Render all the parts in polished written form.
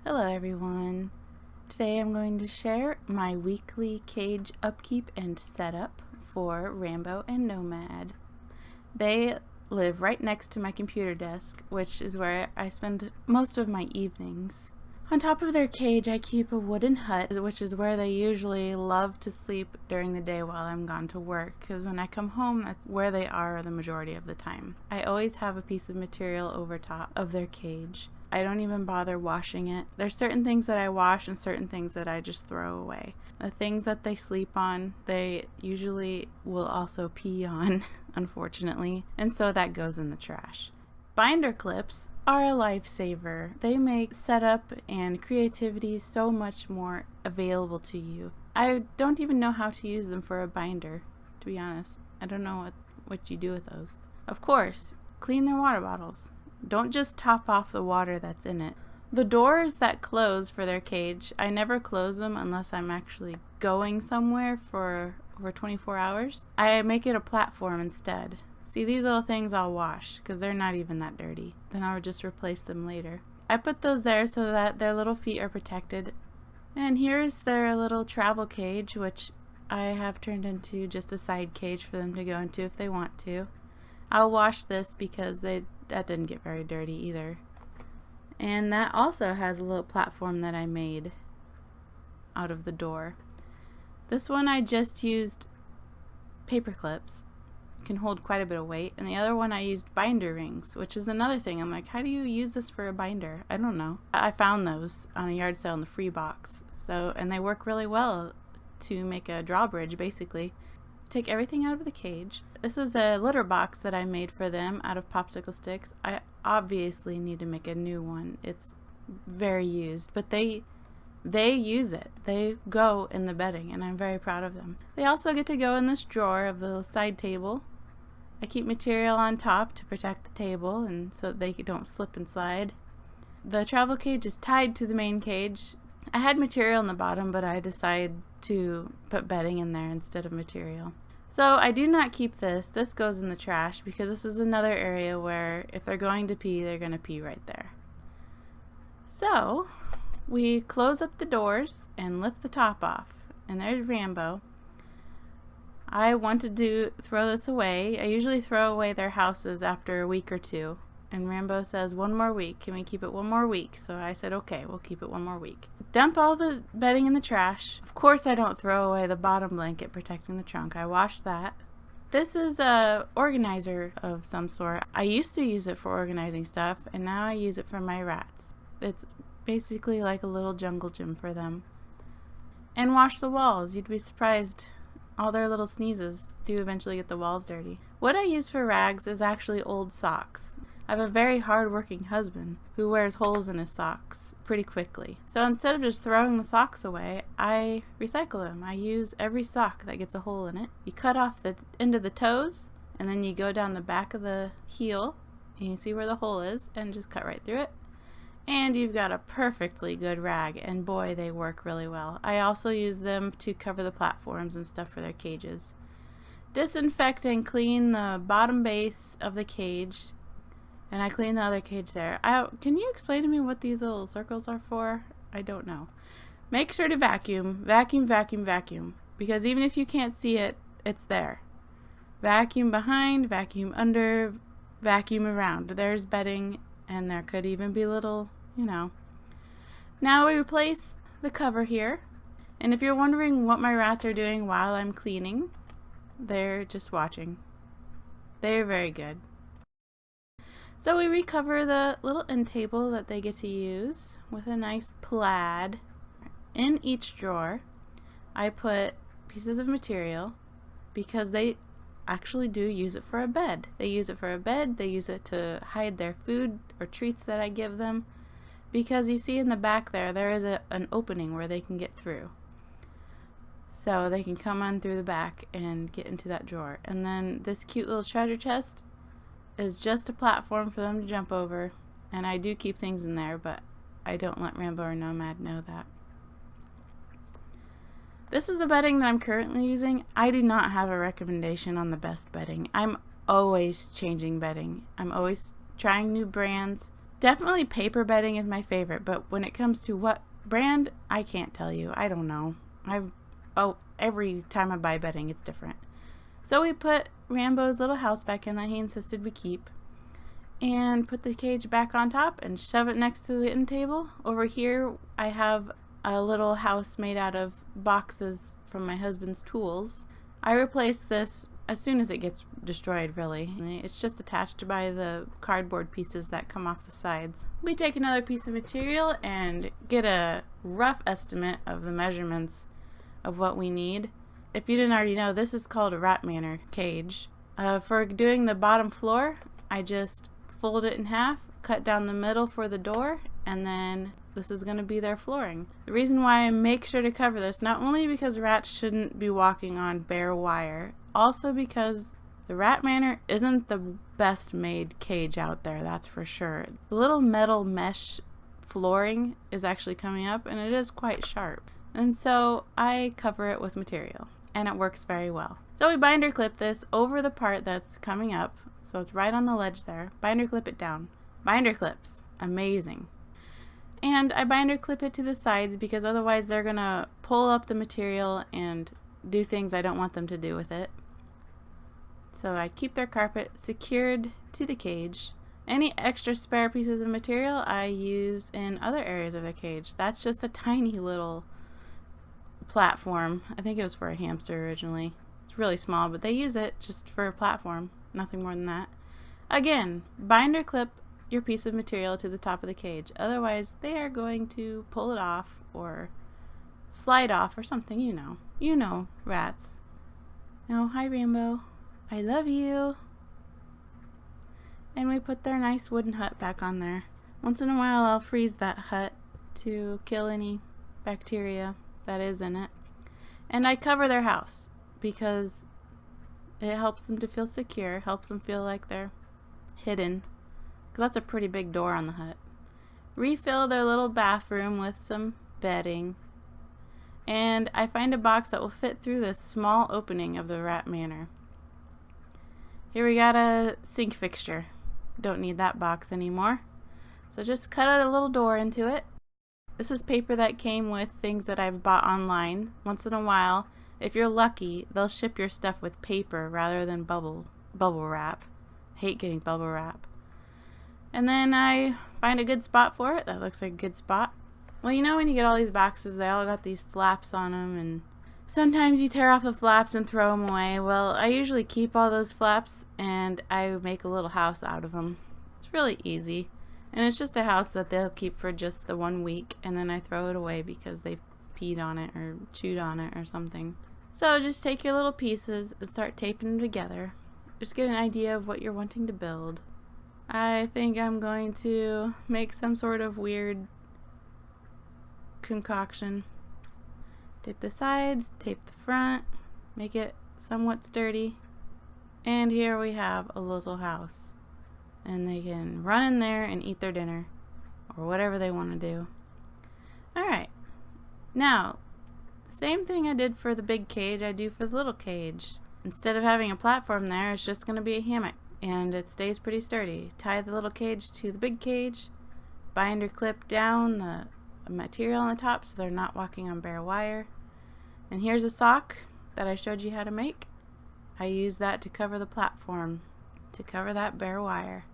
Hello everyone. Today I'm going to share my weekly cage upkeep and setup for Rambo and Nomad. They live right next to my computer desk, which is where I spend most of my evenings. On top of their cage I keep a wooden hut, which is where they usually love to sleep during the day while I'm gone to work, because when I come home that's where they are the majority of the time. I always have a piece of material over top of their cage. I don't even bother washing it. There's certain things that I wash and certain things that I just throw away. The things that they sleep on, they usually will also pee on, unfortunately, and so that goes in the trash. Binder clips are a lifesaver. They make setup and creativity so much more available to you. I don't even know how to use them for a binder, to be honest. I don't know what you do with those. Of course, clean their water bottles. Don't just top off the water that's in it. The doors that close for their cage, I never close them unless I'm actually going somewhere for over 24 hours. I make it a platform instead. See, these little things I'll wash because they're not even that dirty. Then I'll just replace them later. I put those there so that their little feet are protected. And here's their little travel cage, which I have turned into just a side cage for them to go into if they want to. I'll wash this because that didn't get very dirty either. And that also has a little platform that I made out of the door. This one I just used paper clips. It can hold quite a bit of weight. And the other one I used binder rings, which is another thing. I'm like, how do you use this for a binder? I don't know. I found those on a yard sale in the free box. And they work really well to make a drawbridge basically. Take everything out of the cage. This is a litter box that I made for them out of popsicle sticks. I obviously need to make a new one. It's very used, but they use it. They go in the bedding, and I'm very proud of them. They also get to go in this drawer of the side table. I keep material on top to protect the table and so they don't slip and slide. The travel cage is tied to the main cage. I had material on the bottom, but I decided to put bedding in there instead of material. So I do not keep this. This goes in the trash because this is another area where if they're going to pee, they're going to pee right there. So we close up the doors and lift the top off. And there's Rambo. I wanted to throw this away. I usually throw away their houses after a week or two. And Rambo says, 1 more week. Can we keep it 1 more week? So I said, okay, we'll keep it 1 more week. Dump all the bedding in the trash. Of course, I don't throw away the bottom blanket protecting the trunk. I wash that. This is a organizer of some sort. I used to use it for organizing stuff, and now I use it for my rats. It's basically like a little jungle gym for them. And wash the walls. You'd be surprised. All their little sneezes do eventually get the walls dirty. What I use for rags is actually old socks. I have a very hard-working husband who wears holes in his socks pretty quickly. So instead of just throwing the socks away, I recycle them. I use every sock that gets a hole in it. You cut off the end of the toes, and then you go down the back of the heel, and you see where the hole is, and just cut right through it. And you've got a perfectly good rag, and boy, they work really well. I also use them to cover the platforms and stuff for their cages. Disinfect and clean the bottom base of the cage. And I clean the other cage there. Can you explain to me what these little circles are for? I don't know. Make sure to vacuum. Vacuum, vacuum, vacuum. Because even if you can't see it, it's there. Vacuum behind, vacuum under, vacuum around. There's bedding, and there could even be little, Now we replace the cover here. And if you're wondering what my rats are doing while I'm cleaning, they're just watching. They're very good. So we recover the little end table that they get to use with a nice plaid. In each drawer, I put pieces of material because they actually do use it for a bed. They use it for a bed, they use it to hide their food or treats that I give them. Because you see in the back there is an opening where they can get through. So they can come on through the back and get into that drawer. And then this cute little treasure chest is just a platform for them to jump over, and I do keep things in there, but I don't let Rambo or Nomad know that. This is the bedding that I'm currently using. I do not have a recommendation on the best bedding. I'm always changing bedding. I'm always trying new brands, Definitely paper bedding is my favorite, but when it comes to what brand, I can't tell you. I don't know. Every time I buy bedding, it's different. So we put Rambo's little house back in that he insisted we keep, and put the cage back on top and shove it next to the end table. Over here, I have a little house made out of boxes from my husband's tools. I replaced this as soon as it gets destroyed, really. It's just attached by the cardboard pieces that come off the sides. We take another piece of material and get a rough estimate of the measurements of what we need. If you didn't already know, this is called a rat manor cage. For doing the bottom floor, I just fold it in half, cut down the middle for the door, and then this is going to be their flooring. The reason why I make sure to cover this, not only because rats shouldn't be walking on bare wire, also because the rat manor isn't the best made cage out there, that's for sure. The little metal mesh flooring is actually coming up, and it is quite sharp. And so I cover it with material, and it works very well. So we binder clip this over the part that's coming up, so it's right on the ledge there. Binder clip it down. Binder clips, amazing. And I binder clip it to the sides because otherwise they're gonna pull up the material and do things I don't want them to do with it. So I keep their carpet secured to the cage. Any extra spare pieces of material I use in other areas of the cage. That's just a tiny little platform. I think it was for a hamster originally. It's really small, but they use it just for a platform. Nothing more than that. Again, binder clip your piece of material to the top of the cage. Otherwise, they are going to pull it off or slide off or something, you know. You know, rats. Oh, hi, Rainbow. I love you. And we put their nice wooden hut back on there. Once in a while, I'll freeze that hut to kill any bacteria that is in it. And I cover their house because it helps them to feel secure, helps them feel like they're hidden. Because that's a pretty big door on the hut. Refill their little bathroom with some bedding. And I find a box that will fit through this small opening of the rat manor. Here we got a sink fixture. Don't need that box anymore. So just cut out a little door into it. This is paper that came with things that I've bought online. Once in a while, if you're lucky, they'll ship your stuff with paper rather than bubble wrap. Hate getting bubble wrap. And then I find a good spot for it. That looks like a good spot. Well, you know when you get all these boxes, they all got these flaps on them, and sometimes you tear off the flaps and throw them away. Well, I usually keep all those flaps, and I make a little house out of them. It's really easy. And it's just a house that they'll keep for just the 1 week, and then I throw it away because they've peed on it or chewed on it or something. So just take your little pieces and start taping them together. Just get an idea of what you're wanting to build. I think I'm going to make some sort of weird concoction. Tape the sides, tape the front, make it somewhat sturdy. And here we have a little house. And they can run in there and eat their dinner or whatever they want to do. Alright, now, same thing I did for the big cage, I do for the little cage. Instead of having a platform there, it's just going to be a hammock. And it stays pretty sturdy. Tie the little cage to the big cage, binder clip down the material on the top so they're not walking on bare wire. And here's a sock that I showed you how to make. I use that to cover the platform, to cover that bare wire.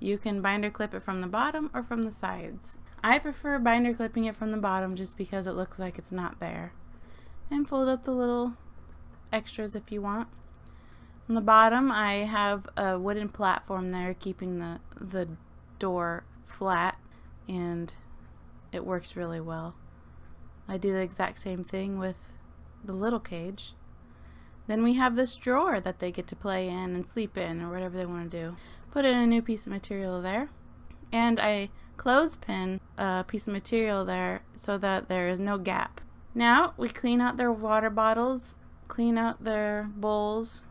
You can binder clip it from the bottom or from the sides. I prefer binder clipping it from the bottom just because it looks like it's not there. And fold up the little extras if you want. On the bottom, I have a wooden platform there keeping the door flat, and it works really well. I do the exact same thing with the little cage. Then we have this drawer that they get to play in and sleep in or whatever they want to do. Put in a new piece of material there, and I clothespin a piece of material there so that there is no gap. Now we clean out their water bottles, clean out their bowls,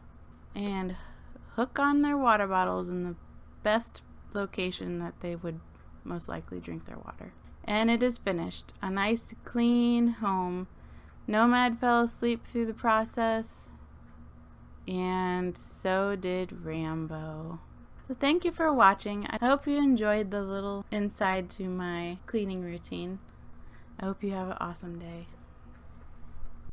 and hook on their water bottles in the best location that they would most likely drink their water. And it is finished. A nice clean home. Nomad fell asleep through the process, and so did Rambo. So thank you for watching. I hope you enjoyed the little inside to my cleaning routine. I hope you have an awesome day.